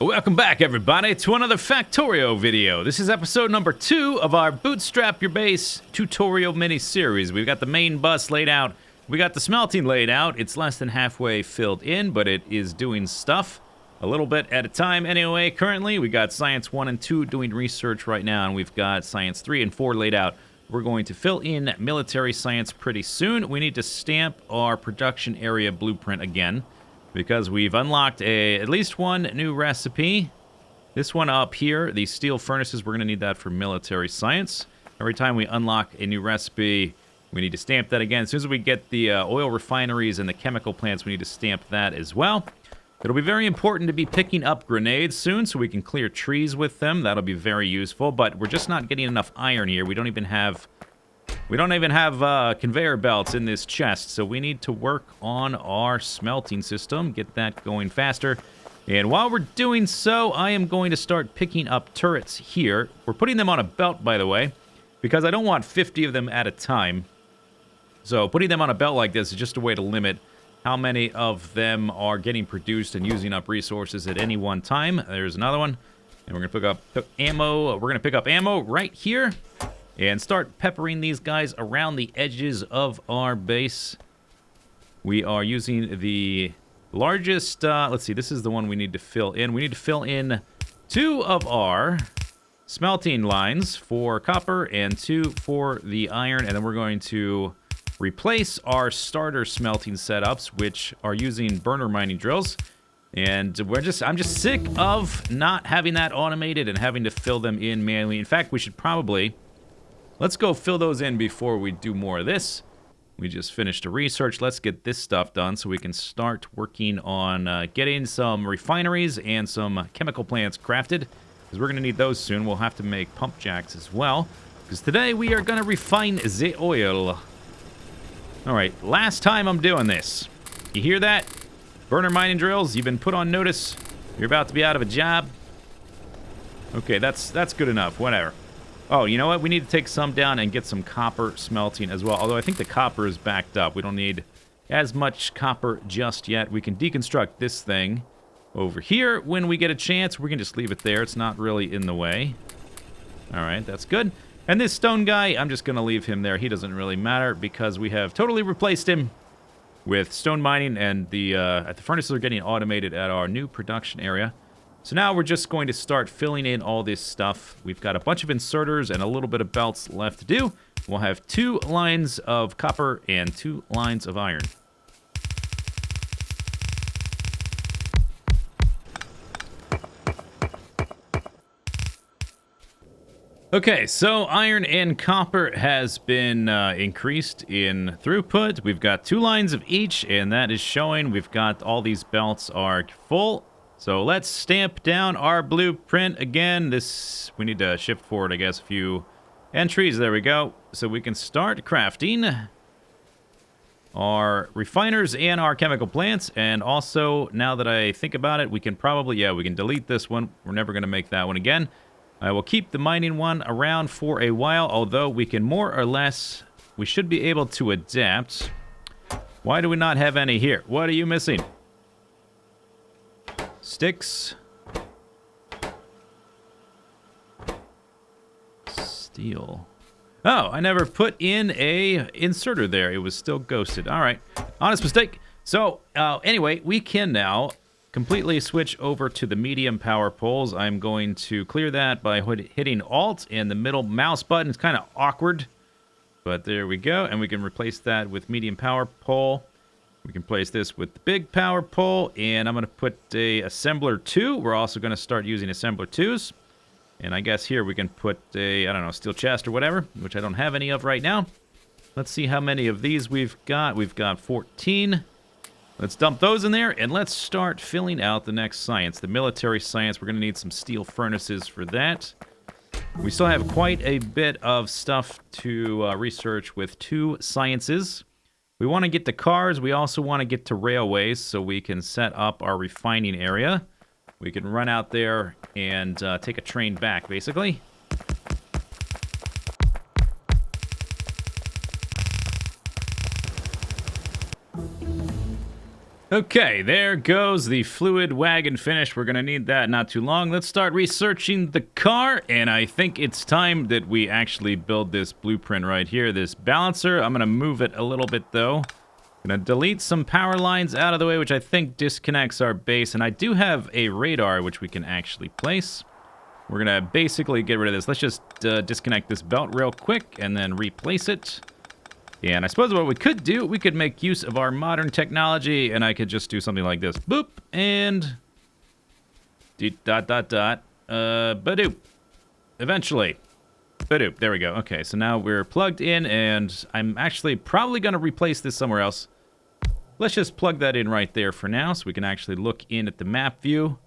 Welcome back, everybody, to another Factorio video. This is episode number 2 of our Bootstrap Your Base tutorial mini-series. We've got the main bus laid out. We got the smelting laid out. It's less than halfway filled in, but it is doing stuff a little bit at a time anyway. Currently, we got Science 1 and 2 doing research right now, and we've got Science 3 and 4 laid out. We're going to fill in military science pretty soon. We need to stamp our production area blueprint again, because we've unlocked at least one new recipe. This one up here, the steel furnaces, we're going to need that for military science. Every time we unlock a new recipe, we need to stamp that again. As soon as we get the oil refineries and the chemical plants, we need to stamp that as well. It'll be very important to be picking up grenades soon so we can clear trees with them. That'll be very useful, but we're just not getting enough iron here. We don't even have conveyor belts in this chest, so we need to work on our smelting system, get that going faster. And while we're doing so, I am going to start picking up turrets here. We're putting them on a belt, by the way, because I don't want 50 of them at a time. So putting them on a belt like this is just a way to limit how many of them are getting produced and using up resources at any one time. There's another one. And we're going to pick up ammo. We're going to pick up ammo right here and start peppering these guys around the edges of our base. We are using the largest, let's see, this is the one we need to fill in. We need to fill in 2 of our smelting lines for copper and 2 for the iron, and then we're going to replace our starter smelting setups, which are using burner mining drills. And I'm just sick of not having that automated and having to fill them in manually. In fact, we should probably, let's go fill those in before we do more of this. We just finished a research. Let's get this stuff done so we can start working on getting some refineries and some chemical plants crafted, because we're going to need those soon. We'll have to make pump jacks as well, because today we are going to refine the oil. All right, last time I'm doing this. You hear that? Burner mining drills, you've been put on notice. You're about to be out of a job. Okay, that's good enough. Whatever. Oh, you know what? We need to take some down and get some copper smelting as well. Although I think the copper is backed up. We don't need as much copper just yet. We can deconstruct this thing over here when we get a chance. We can just leave it there. It's not really in the way. All right, that's good. And this stone guy, I'm just going to leave him there. He doesn't really matter because we have totally replaced him with stone mining, and the furnaces are getting automated at our new production area. So now we're just going to start filling in all this stuff. We've got a bunch of inserters and a little bit of belts left to do. We'll have 2 lines of copper and 2 lines of iron. Okay, so iron and copper has been increased in throughput. We've got 2 lines of each, and that is showing. We've got all these belts are full. So let's stamp down our blueprint again. We need to shift forward, I guess, a few entries. There we go. So we can start crafting our refiners and our chemical plants. And also, now that I think about it, we can probably, we can delete this one. We're never going to make that one again. I will keep the mining one around for a while, although we can more or less, we should be able to adapt. Why do we not have any here? What are you missing? Sticks. Steel. Oh, I never put in a inserter there. It was still ghosted. All right. Honest mistake. So, anyway, we can now completely switch over to the medium power poles. I'm going to clear that by hitting Alt and the middle mouse button. It's kind of awkward, but there we go. And we can replace that with medium power pole. We can place this with the big power pole, and I'm going to put a assembler 2. We're also going to start using assembler 2s. And I guess here we can put a, I don't know, steel chest or whatever, which I don't have any of right now. Let's see how many of these we've got. We've got 14. Let's dump those in there, and let's start filling out the next science, the military science. We're going to need some steel furnaces for that. We still have quite a bit of stuff to research with 2 sciences. We want to get to cars. We also want to get to railways so we can set up our refining area. We can run out there and take a train back, basically. Okay, there goes the fluid wagon finished. We're going to need that not too long. Let's start researching the car, and I think it's time that we actually build this blueprint right here, this balancer. I'm going to move it a little bit, though. I'm going to delete some power lines out of the way, which I think disconnects our base, and I do have a radar, which we can actually place. We're going to basically get rid of this. Let's just disconnect this belt real quick, and then replace it. And I suppose what we could do, we could make use of our modern technology, and I could just do something like this. Boop, and... Badoop. Eventually. Badoop, there we go. Okay, so now we're plugged in, and I'm actually probably going to replace this somewhere else. Let's just plug that in right there for now, so we can actually look in at the map view.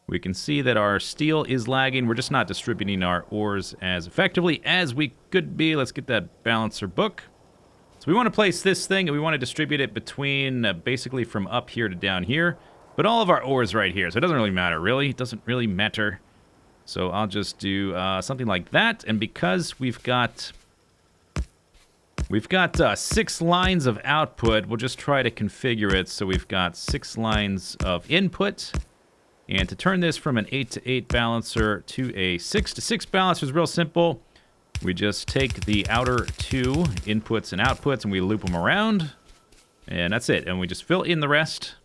We can see that our steel is lagging. We're just not distributing our ores as effectively as we could be. Let's get that balancer book. So we want to place this thing, and we want to distribute it between basically from up here to down here. But all of our ores right here, so it doesn't really matter, really. It doesn't really matter. So I'll just do something like that. And because we've got 6 lines of output, we'll just try to configure it so we've got 6 lines of input. And to turn this from an 8 to 8 balancer to a 6 to 6 balancer is real simple. We just take the outer 2 inputs and outputs and we loop them around. And that's it. And we just fill in the rest.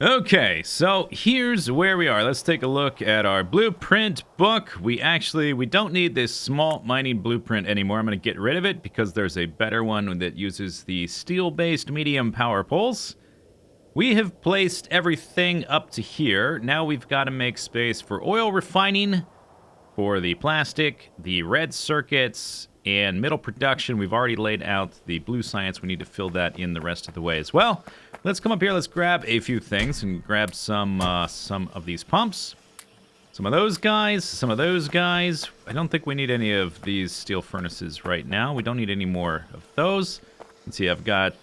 Okay, so here's where we are. Let's take a look at our blueprint book. We don't need this small mining blueprint anymore. I'm going to get rid of it because there's a better one that uses the steel-based medium power poles. We have placed everything up to here. Now we've got to make space for oil refining, for the plastic, the red circuits, and middle production. We've already laid out the blue science. We need to fill that in the rest of the way as well. Let's come up here. Let's grab a few things and grab some of these pumps. Some of those guys, some of those guys. I don't think we need any of these steel furnaces right now. We don't need any more of those. Let's see, I've got...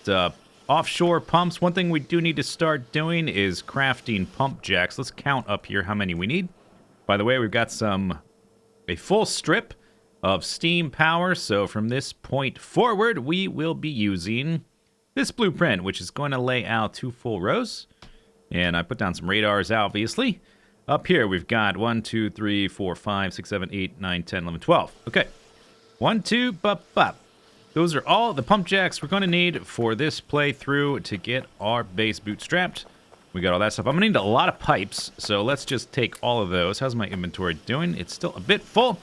offshore pumps. One thing we do need to start doing is crafting pump jacks. Let's count up here how many we need. By the way, we've got a full strip of steam power. So from this point forward, we will be using this blueprint, which is going to lay out 2 full rows. And I put down some radars, obviously. Up here, we've got 1, 2, 3, 4, 5, 6, 7, 8, 9, 10, 11, 12. Okay. 1, 2, bop. Those are all the pump jacks we're going to need for this playthrough to get our base bootstrapped. We got all that stuff. I'm going to need a lot of pipes, so let's just take all of those. How's my inventory doing? It's still a bit full.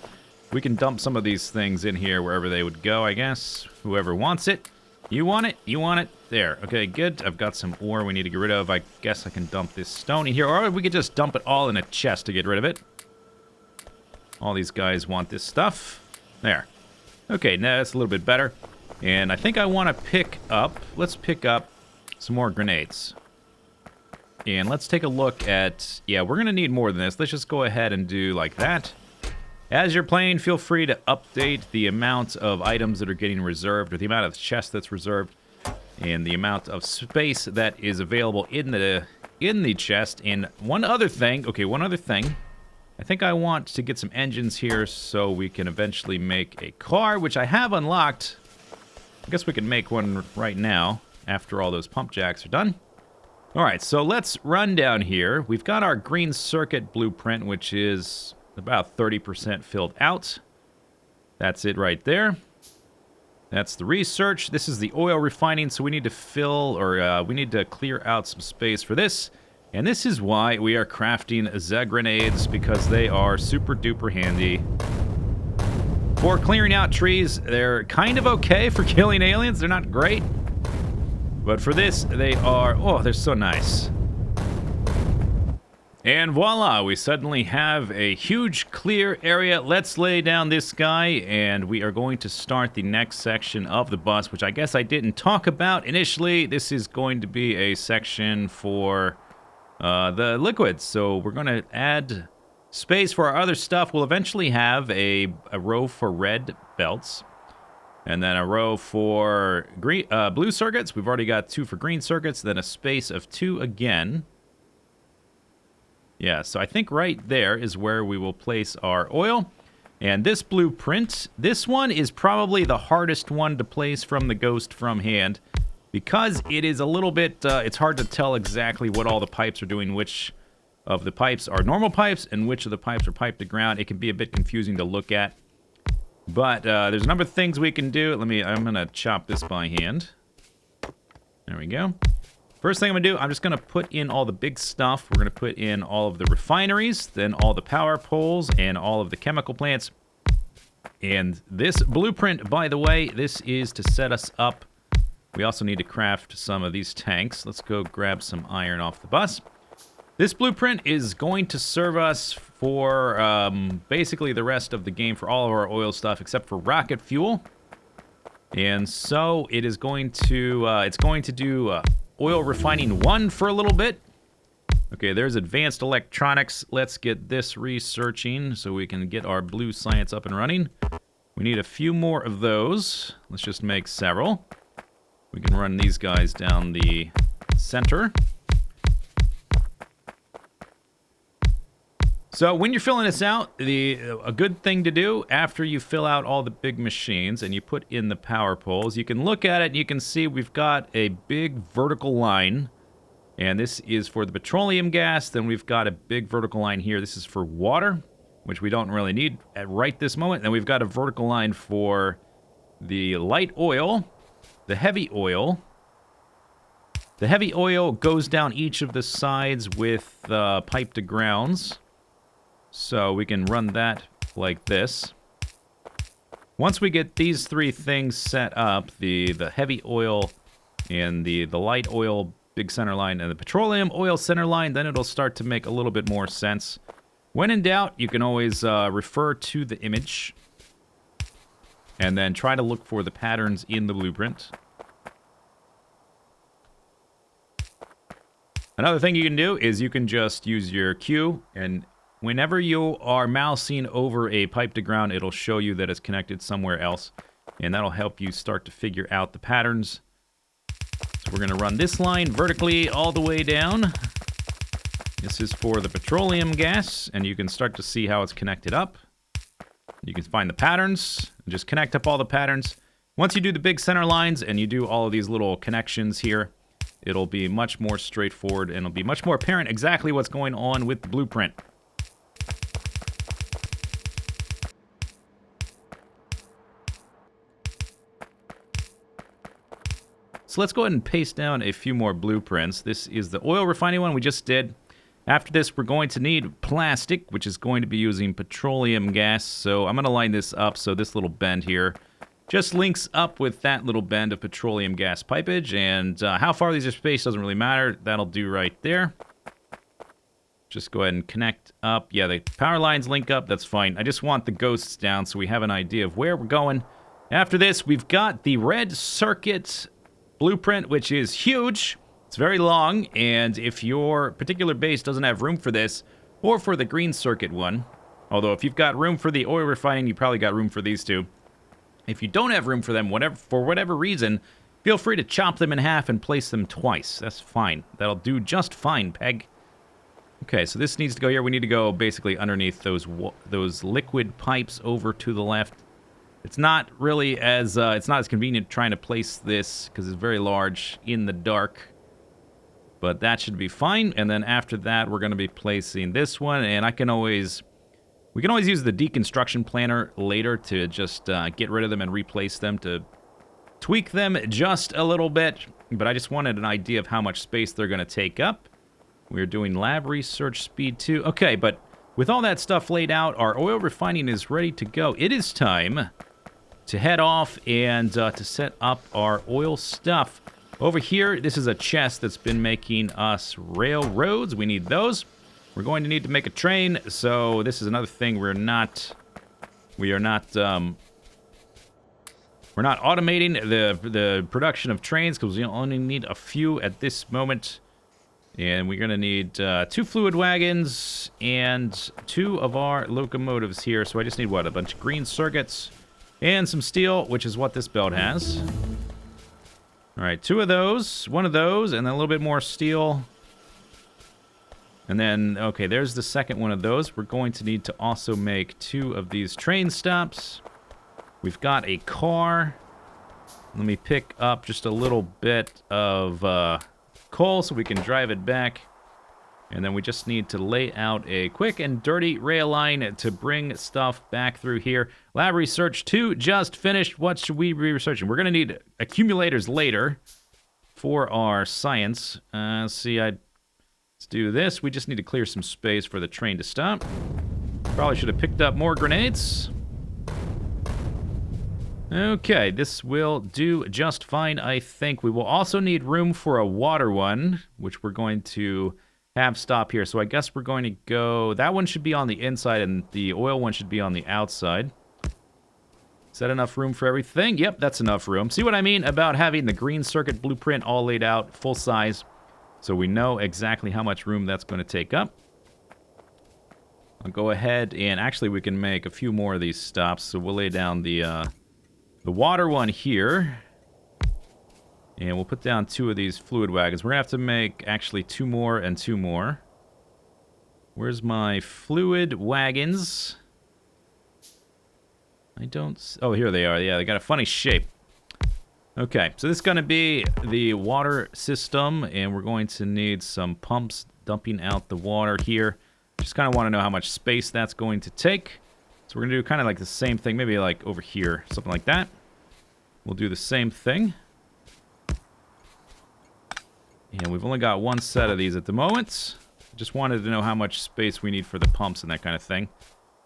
We can dump some of these things in here wherever they would go, I guess. Whoever wants it. You want it? You want it? There. Okay, good. I've got some ore we need to get rid of. I guess I can dump this stone in here, or we could just dump it all in a chest to get rid of it. All these guys want this stuff. There. Okay, now that's a little bit better. And I think I want to let's pick up some more grenades. And let's take a look at, yeah, we're going to need more than this. Let's just go ahead and do like that. As you're playing, feel free to update the amount of items that are getting reserved, or the amount of chests that's reserved, and the amount of space that is available in the chest. And one other thing. I think I want to get some engines here so we can eventually make a car, which I have unlocked. I guess we can make one right now after all those pump jacks are done. All right, so let's run down here. We've got our green circuit blueprint, which is about 30% filled out. That's it right there. That's the research. This is the oil refining, so we need to we need to clear out some space for this. And this is why we are crafting the grenades, because they are super duper handy. For clearing out trees, they're kind of okay for killing aliens. They're not great. But for this, they are, oh, they're so nice. And voila, we suddenly have a huge clear area. Let's lay down this guy, and we are going to start the next section of the bus, which I guess I didn't talk about initially. This is going to be a section for the liquids. So we're going to add space for our other stuff. We'll eventually have a row for red belts, and then a row for green, blue circuits. We've already got 2 for green circuits, then a space of 2 again. Yeah, so I think right there is where we will place our oil. And this blueprint, this one is probably the hardest one to place from the Ghost from hand. because it is a little bit, it's hard to tell exactly what all the pipes are doing, which of the pipes are normal pipes and which of the pipes are pipe to ground. It can be a bit confusing to look at. But there's a number of things we can do. I'm going to chop this by hand. There we go. First thing I'm going to do, I'm just going to put in all the big stuff. We're going to put in all of the refineries, then all the power poles, and all of the chemical plants. And this blueprint, by the way, this is to set us up. We also need to craft some of these tanks. Let's go grab some iron off the bus. This blueprint is going to serve us for basically the rest of the game for all of our oil stuff except for rocket fuel. And so it is going to do oil refining 1 for a little bit. Okay, there's advanced electronics. Let's get this researching so we can get our blue science up and running. We need a few more of those. Let's just make several. We can run these guys down the center. So when you're filling this out, a good thing to do after you fill out all the big machines and you put in the power poles, you can look at it and you can see we've got a big vertical line. And this is for the petroleum gas. Then we've got a big vertical line here. This is for water, which we don't really need at right this moment. Then we've got a vertical line for the light oil, the heavy oil. The heavy oil goes down each of the sides with pipe to grounds. So we can run that like this. Once we get these 3 things set up, the heavy oil and the light oil big center line and the petroleum oil center line, then it'll start to make a little bit more sense. When in doubt, you can always refer to the image and then try to look for the patterns in the blueprint. Another thing you can do is you can just use your Q, and whenever you are mousing over a pipe to ground, it'll show you that it's connected somewhere else, and that'll help you start to figure out the patterns. So we're going to run this line vertically all the way down. This is for the petroleum gas, and you can start to see how it's connected up. You can find the patterns, and just connect up all the patterns. Once you do the big center lines and you do all of these little connections here, it'll be much more straightforward, and it'll be much more apparent exactly what's going on with the blueprint. So let's go ahead and paste down a few more blueprints. This is the oil refining one we just did. After this, we're going to need plastic, which is going to be using petroleum gas. So I'm going to line this up so this little bend here just links up with that little bend of petroleum gas pipage. And how far these are spaced doesn't really matter. That'll do right there. Just go ahead and connect up. Yeah, the power lines link up. That's fine. I just want the ghosts down so we have an idea of where we're going. After this, we've got the red circuit blueprint, which is huge. It's very long, and if your particular base doesn't have room for this, or for the green circuit one, although if you've got room for the oil refining, you probably got room for these two. If you don't have room for them, for whatever reason, feel free to chop them in half and place them twice. That's fine. That'll do just fine, Peg. Okay, so this needs to go here. We need to go basically underneath those liquid pipes over to the left. It's not really as it's not as convenient trying to place this because it's very large in the dark. But that should be fine. And then after that, we're going to be placing this one. And we can always use the deconstruction planner later to just get rid of them and replace them, to tweak them just a little bit. But I just wanted an idea of how much space they're going to take up. We're doing lab research speed 2. Okay, but with all that stuff laid out, our oil refining is ready to go. It is time to head off and to set up our oil stuff. Over here, this is a chest that's been making us railroads. We need those. We're going to need to make a train, so this is another thing we're not automating the production of trains because we only need a few at this moment. And we're going to need 2 fluid wagons and 2 of our locomotives here. So I just need, what, a bunch of green circuits and some steel, which is what this belt has. All right, 2 of those, 1 of those, and then a little bit more steel. And then, okay, there's the second one of those. We're going to need to also make 2 of these train stops. We've got a car. Let me pick up just a little bit of coal so we can drive it back. And then we just need to lay out a quick and dirty rail line to bring stuff back through here. Lab research 2 just finished. What should we be researching? We're going to need accumulators later for our science. Let's do this. We just need to clear some space for the train to stop. Probably should have picked up more grenades. Okay, this will do just fine, I think. We will also need room for a water one, which we're going to have stop here. So I guess we're going to go... That one should be on the inside, and the oil one should be on the outside. Is that enough room for everything? Yep, that's enough room. See what I mean about having the green circuit blueprint all laid out, full size, so we know exactly how much room that's going to take up. I'll go ahead and... Actually, we can make a few more of these stops, so we'll lay down the water one here. And we'll put down 2 of these fluid wagons. We're going to have to make, actually, 2 more and 2 more. Where's my fluid wagons? I don't... Oh, here they are. Yeah, they got a funny shape. Okay, so this is going to be the water system, and we're going to need some pumps dumping out the water here. Just kind of want to know how much space that's going to take. So we're going to do kind of like the same thing, maybe like over here, something like that. We'll do the same thing. And we've only got 1 set of these at the moment. Just wanted to know how much space we need for the pumps and that kind of thing.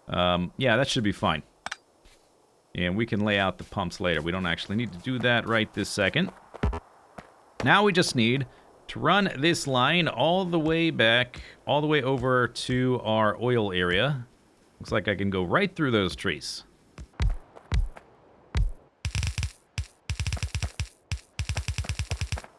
Yeah, that should be fine. And we can lay out the pumps later. We don't actually need to do that right this second. Now we just need to run this line all the way back, all the way over to our oil area. Looks like I can go right through those trees.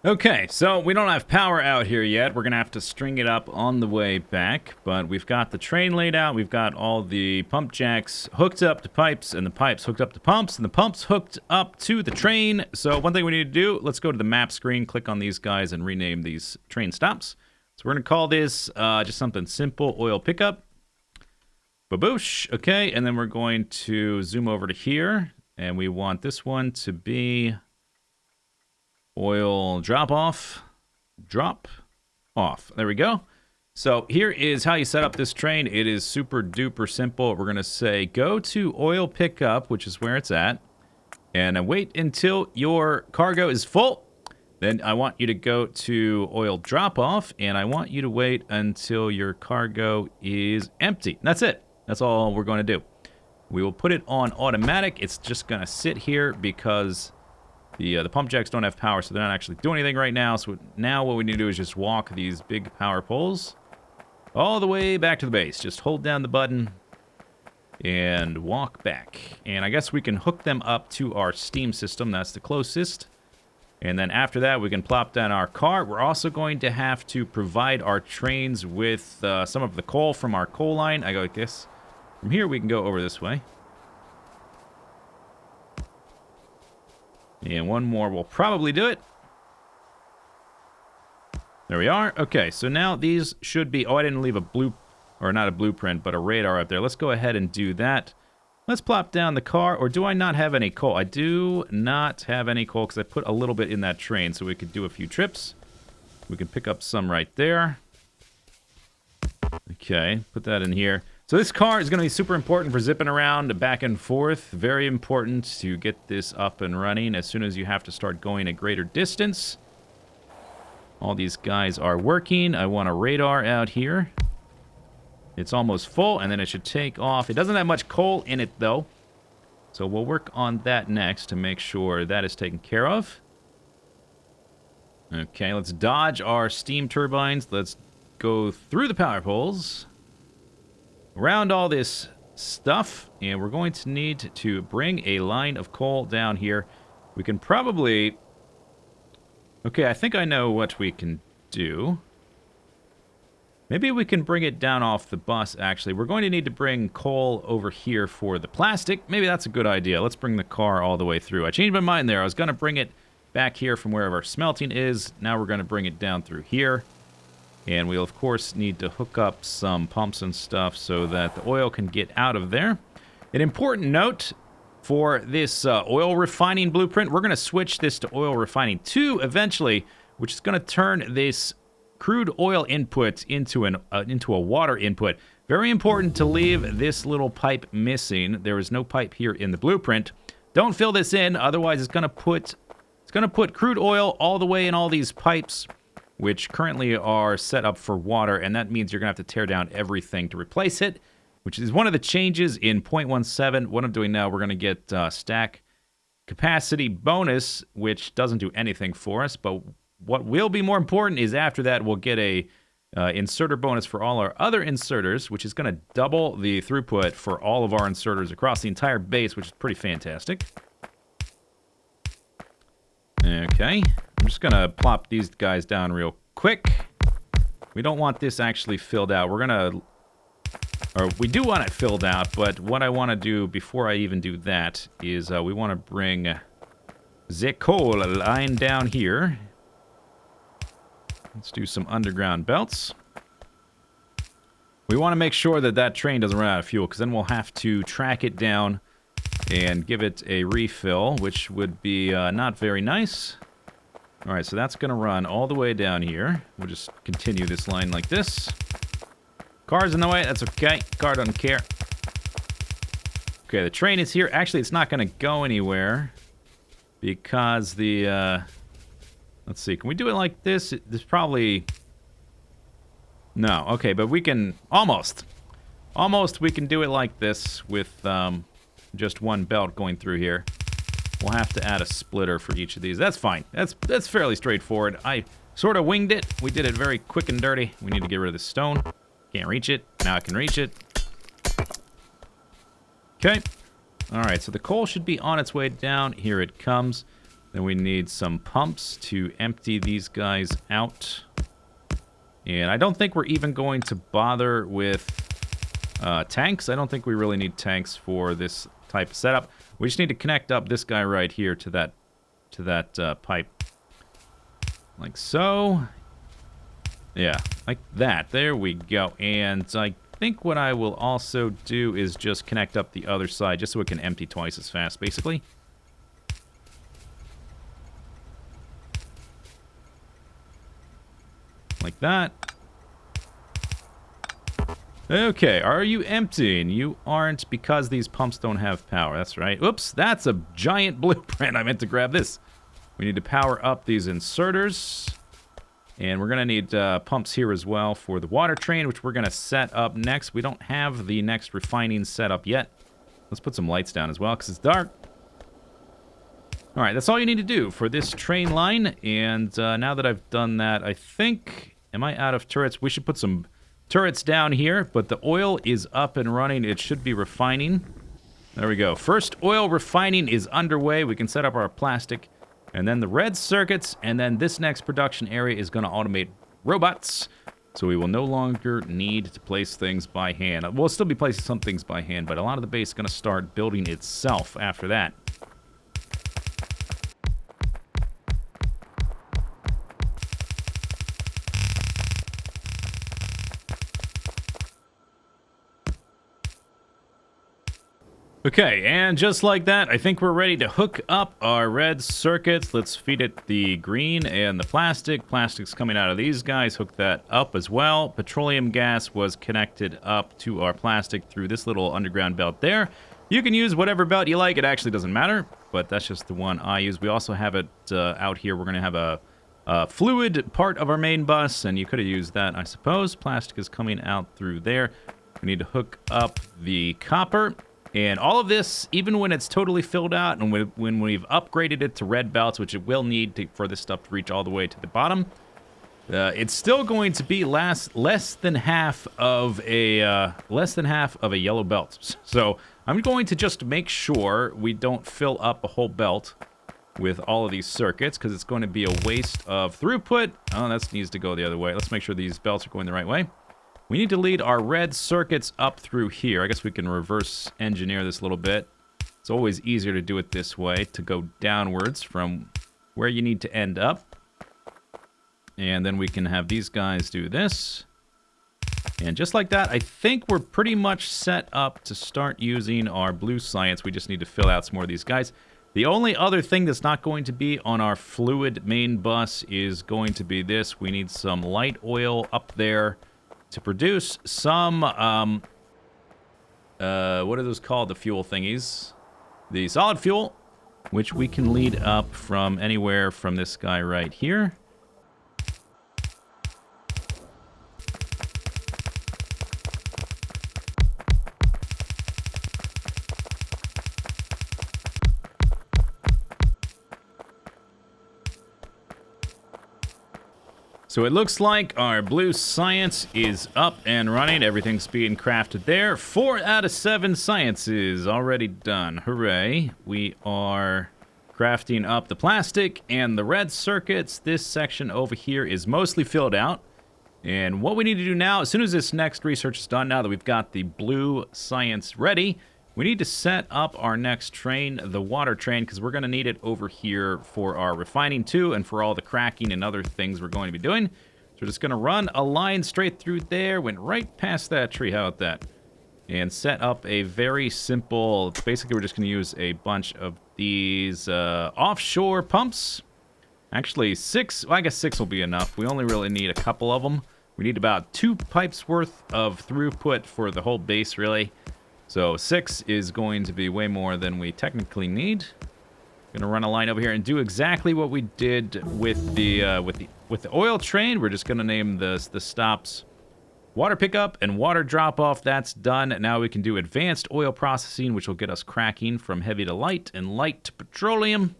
Okay, so we don't have power out here yet. We're going to have to string it up on the way back. But we've got the train laid out. We've got all the pump jacks hooked up to pipes, and the pipes hooked up to pumps, and the pumps hooked up to the train. So one thing we need to do, let's go to the map screen, click on these guys, and rename these train stops. So we're going to call this just something simple, oil pickup. Baboosh. Okay, and then we're going to zoom over to here, and we want this one to be... oil drop off. There we go. So here is how you set up this train. It is super duper simple. We're going to say go to oil pickup, which is where it's at, and wait until your cargo is full. Then I want you to go to oil drop off, and I want you to wait until your cargo is empty. That's it. That's all we're going to do. We will put it on automatic. It's just going to sit here because the pump jacks don't have power, so they're not actually doing anything right now. So now what we need to do is just walk these big power poles all the way back to the base. Just hold down the button and walk back. And I guess we can hook them up to our steam system. That's the closest. And then after that, we can plop down our car. We're also going to have to provide our trains with some of the coal from our coal line. I go like this. From here, we can go over this way. And one more will probably do it. There we are. Okay, so now these should be... Oh, I didn't leave not a blueprint, but a radar up there. Let's go ahead and do that. Let's plop down the car. Or do I not have any coal? I do not have any coal because I put a little bit in that train so we could do a few trips. We can pick up some right there. Okay, put that in here. So this car is going to be super important for zipping around back and forth. Very important to get this up and running as soon as you have to start going a greater distance. All these guys are working. I want a radar out here. It's almost full, and then it should take off. It doesn't have much coal in it, though. So we'll work on that next to make sure that is taken care of. Okay, let's dodge our steam turbines. Let's go through the power poles. Around all this stuff, and we're going to need to bring a line of coal down here. We can probably... Okay, I think I know what we can do. Maybe we can bring it down off the bus, actually. We're going to need to bring coal over here for the plastic. Maybe that's a good idea. Let's bring the car all the way through. I changed my mind there. I was going to bring it back here from wherever smelting is. Now we're going to bring it down through here. And we'll, of course, need to hook up some pumps and stuff so that the oil can get out of there. An important note, for this oil refining blueprint. We're going to switch this to oil refining 2 eventually, which is going to turn this crude oil input into a water input. Very important to leave this little pipe missing. There is no pipe here in the blueprint. Don't fill this in, otherwise it's going to put crude oil all the way in all these pipes, which currently are set up for water, and that means you're going to have to tear down everything to replace it, which is one of the changes in 0.17. What I'm doing now, we're going to get stack capacity bonus, which doesn't do anything for us, but what will be more important is after that we'll get a inserter bonus for all our other inserters, which is going to double the throughput for all of our inserters across the entire base, which is pretty fantastic. Okay, I'm just going to plop these guys down real quick. We don't want this actually filled out. We do want it filled out, but what I want to do before I even do that is we want to bring the coal line down here. Let's do some underground belts. We want to make sure that that train doesn't run out of fuel, because then we'll have to track it down and give it a refill, which would be not very nice. All right, so that's going to run all the way down here. We'll just continue this line like this. Car's in the way. That's okay. Car doesn't care. Okay, the train is here. Actually, it's not going to go anywhere because the... let's see. Can we do it like this? There's probably... No. Okay, but we can... Almost we can do it like this with just one belt going through here. We'll have to add a splitter for each of these. That's fine. That's fairly straightforward. I sort of winged it. We did it very quick and dirty. We need to get rid of the stone. Can't reach it. Now I can reach it. Okay. Alright, so the coal should be on its way down. Here it comes. Then we need some pumps to empty these guys out. And I don't think we're even going to bother with tanks. I don't think we really need tanks for this type of setup. We just need to connect up this guy right here to that pipe. Like so. Yeah, like that. There we go. And I think what I will also do is just connect up the other side, just so it can empty twice as fast, basically. Like that. Okay, are you emptying? You aren't, because these pumps don't have power. That's right. Oops, that's a giant blueprint. I meant to grab this. We need to power up these inserters. And we're going to need pumps here as well for the water train, which we're going to set up next. We don't have the next refining set up yet. Let's put some lights down as well, because it's dark. All right, that's all you need to do for this train line. And now that I've done that, I think... Am I out of turrets? We should put some turrets down here, but the oil is up and running. It should be refining. There we go. First oil refining is underway. We can set up our plastic. And then the red circuits, and then this next production area is going to automate robots. So we will no longer need to place things by hand. We'll still be placing some things by hand, but a lot of the base is going to start building itself after that. Okay, and just like that, I think we're ready to hook up our red circuits. Let's feed it the green and the plastic. Plastic's coming out of these guys. Hook that up as well. Petroleum gas was connected up to our plastic through this little underground belt there. You can use whatever belt you like. It actually doesn't matter, but that's just the one I use. We also have it out here. We're going to have a fluid part of our main bus, and you could have used that, I suppose. Plastic is coming out through there. We need to hook up the copper. And all of this, even when it's totally filled out, and when we've upgraded it to red belts, which it will need for this stuff to reach all the way to the bottom, it's still going to be less than half of a yellow belt. So I'm going to just make sure we don't fill up a whole belt with all of these circuits, because it's going to be a waste of throughput. Oh, that needs to go the other way. Let's make sure these belts are going the right way. We need to lead our red circuits up through here. I guess we can reverse engineer this a little bit. It's always easier to do it this way, to go downwards from where you need to end up. And then we can have these guys do this. And just like that, I think we're pretty much set up to start using our blue science. We just need to fill out some more of these guys. The only other thing that's not going to be on our fluid main bus is going to be this. We need some light oil up there to produce some, what are those called? The fuel thingies. The solid fuel, which we can lead up from anywhere from this guy right here. So it looks like our blue science is up and running. Everything's being crafted there. 4 out of 7 sciences already done. Hooray. We are crafting up the plastic and the red circuits. This section over here is mostly filled out. And what we need to do now, as soon as this next research is done, now that we've got the blue science ready, we need to set up our next train, the water train, because we're going to need it over here for our refining too, and for all the cracking and other things we're going to be doing. So we're just going to run a line straight through there, went right past that tree, how about that? And set up a very simple, basically we're just going to use a bunch of these offshore pumps. Actually 6, well, I guess 6 will be enough. We only really need a couple of them. We need about 2 pipes worth of throughput for the whole base, really. So 6 is going to be way more than we technically need. Gonna run a line over here and do exactly what we did with the oil train. We're just gonna name the stops water pickup and water drop off. That's done. Now we can do advanced oil processing, which will get us cracking from heavy to light and light to petroleum.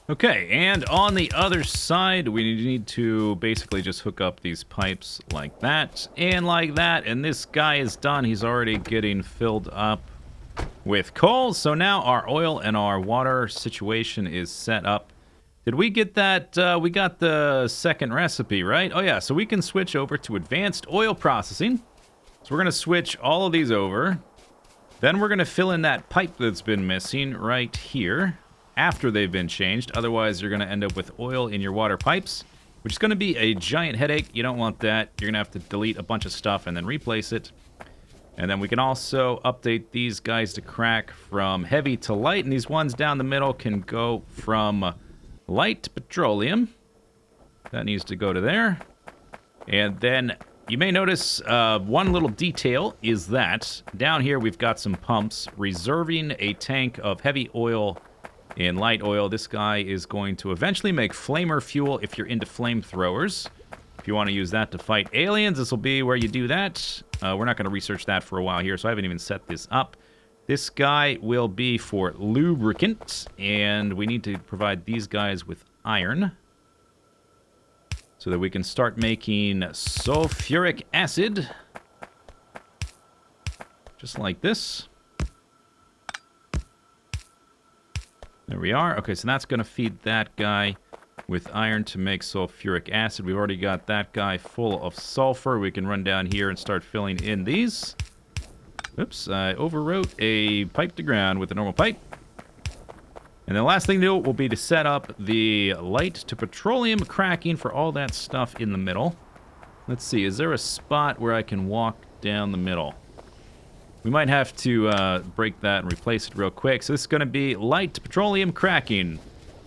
Okay, and on the other side, we need to basically just hook up these pipes like that, and this guy is done. He's already getting filled up with coal, so now our oil and our water situation is set up. Did we get that? We got the second recipe, right? Oh yeah, so we can switch over to advanced oil processing. So we're going to switch all of these over. Then we're going to fill in that pipe that's been missing right here after they've been changed. Otherwise, you're going to end up with oil in your water pipes, which is going to be a giant headache. You don't want that. You're going to have to delete a bunch of stuff and then replace it. And then we can also update these guys to crack from heavy to light, and these ones down the middle can go from light to petroleum. That needs to go to there. And then you may notice one little detail is that down here we've got some pumps reserving a tank of heavy oil and light oil. This guy is going to eventually make flamer fuel if you're into flamethrowers. If you want to use that to fight aliens, this will be where you do that. We're not going to research that for a while here, so I haven't even set this up. This guy will be for lubricant, and we need to provide these guys with iron so that we can start making sulfuric acid. Just like this. There we are. Okay, so that's going to feed that guy with iron to make sulfuric acid. We've already got that guy full of sulfur. We can run down here and start filling in these. Oops, I overwrote a pipe to ground with a normal pipe. And the last thing to do will be to set up the light to petroleum cracking for all that stuff in the middle. Let's see, is there a spot where I can walk down the middle? We might have to break that and replace it real quick. So this is going to be light petroleum cracking.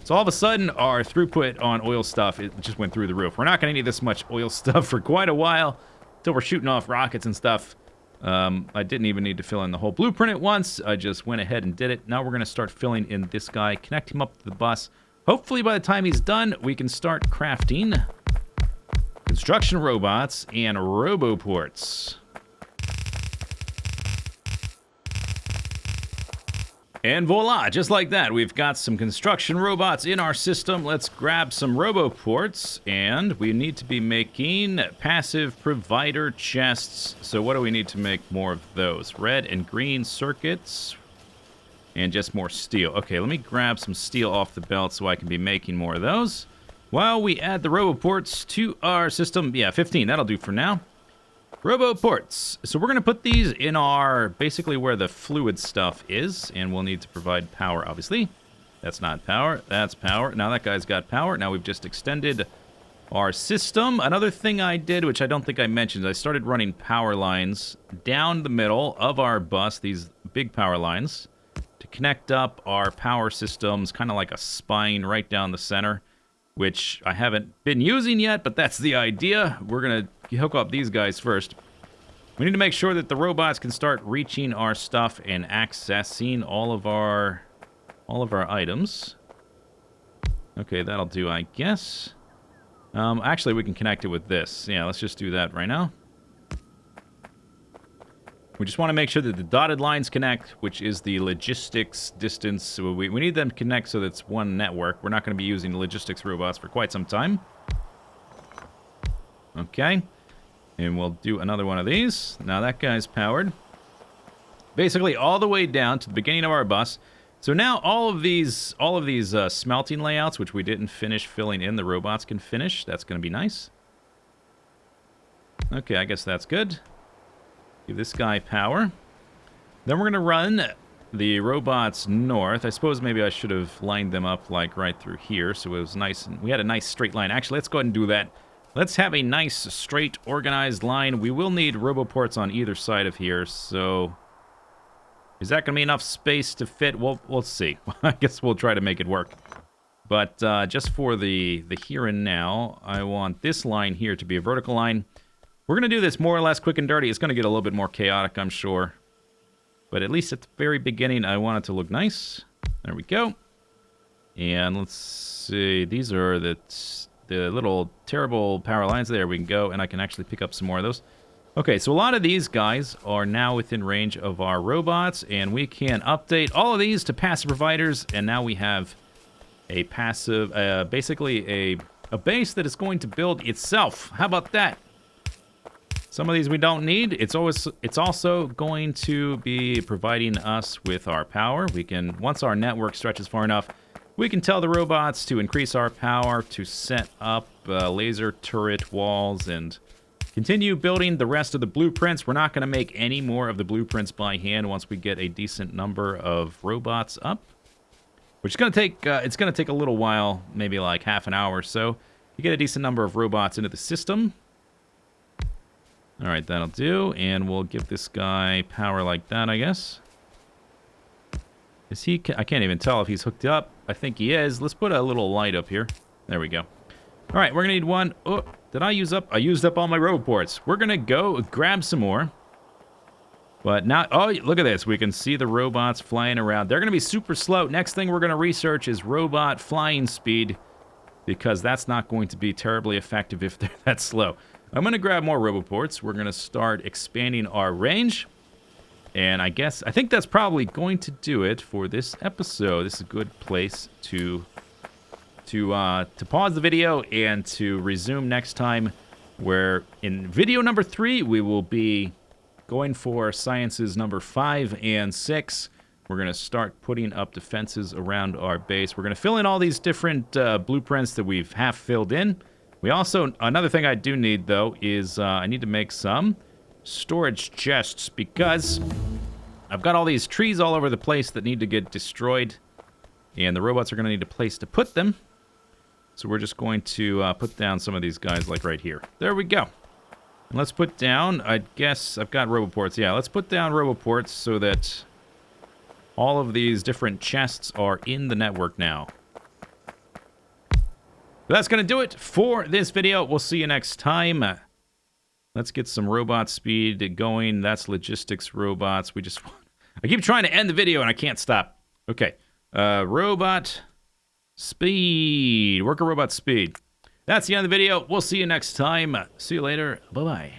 So all of a sudden, our throughput on oil stuff, it just went through the roof. We're not going to need this much oil stuff for quite a while until we're shooting off rockets and stuff. I didn't even need to fill in the whole blueprint at once. I just went ahead and did it. Now we're going to start filling in this guy, connect him up to the bus. Hopefully by the time he's done, we can start crafting construction robots and roboports. And voila, just like that, we've got some construction robots in our system. Let's grab some roboports, and we need to be making passive provider chests. So what do we need to make more of those? Red and green circuits, and just more steel. Okay, let me grab some steel off the belt so I can be making more of those. While we add the roboports to our system, yeah, 15, that'll do for now. Roboports. So we're going to put these in our, basically where the fluid stuff is, and we'll need to provide power, obviously. That's not power. That's power. Now that guy's got power. Now we've just extended our system. Another thing I did, which I don't think I mentioned, I started running power lines down the middle of our bus, these big power lines, to connect up our power systems, kind of like a spine right down the center, which I haven't been using yet, but that's the idea. We're going to hook up these guys first. We need to make sure that the robots can start reaching our stuff and accessing all of our items. Okay, that'll do, I guess. Actually, we can connect it with this. Yeah, let's just do that right now. We just want to make sure that the dotted lines connect, which is the logistics distance. So we need them to connect so that it's one network. We're not going to be using the logistics robots for quite some time. Okay. And we'll do another one of these. Now that guy's powered. Basically all the way down to the beginning of our bus. So now all of these smelting layouts, which we didn't finish filling in, the robots can finish. That's going to be nice. Okay, I guess that's good. Give this guy power. Then we're going to run the robots north. I suppose maybe I should have lined them up like right through here, so it was nice. And we had a nice straight line. Actually, let's go ahead and do that. Let's have a nice, straight, organized line. We will need roboports on either side of here, so... Is that going to be enough space to fit? We'll see. I guess we'll try to make it work. But just for the here and now, I want this line here to be a vertical line. We're going to do this more or less quick and dirty. It's going to get a little bit more chaotic, I'm sure. But at least at the very beginning, I want it to look nice. There we go. And let's see. These are the little terrible power lines. There we can go. And I can actually pick up some more of those. Okay, so a lot of these guys are now within range of our robots, and we can update all of these to passive providers, and now we have a passive, basically a base that is going to build itself. How about that? Some of these we don't need. It's also going to be providing us with our power. We can, once our network stretches far enough, we can tell the robots to increase our power to set up laser turret walls and continue building the rest of the blueprints. We're not going to make any more of the blueprints by hand once we get a decent number of robots up, which is going to take, it's going to take a little while, maybe like half an hour or so, to get a decent number of robots into the system. All right, that'll do, and we'll give this guy power like that, I guess. Is he? I can't even tell if he's hooked up. I think he is. Let's put a little light up here. There we go. All right, we're going to need one. Oh, did I use up? I used up all my roboports. We're going to go grab some more. But now, oh, look at this. We can see the robots flying around. They're going to be super slow. Next thing we're going to research is robot flying speed, because that's not going to be terribly effective if they're that slow. I'm going to grab more roboports. We're going to start expanding our range. And I think that's probably going to do it for this episode. This is a good place to pause the video and to resume next time, where in video number 3 we will be going for sciences number 5 and 6. We're going to start putting up defenses around our base. We're going to fill in all these different blueprints that we've half filled in. We also, another thing I do need though is I need to make some storage chests, because I've got all these trees all over the place that need to get destroyed, and the robots are going to need a place to put them. So we're just going to put down some of these guys, like right here. There we go. And let's put down, I guess, I've got roboports. Yeah, let's put down roboports so that all of these different chests are in the network now. But that's going to do it for this video. We'll see you next time. Let's get some robot speed going. That's logistics robots. I keep trying to end the video and I can't stop. Okay. Robot speed. Worker robot speed. That's the end of the video. We'll see you next time. See you later. Bye-bye.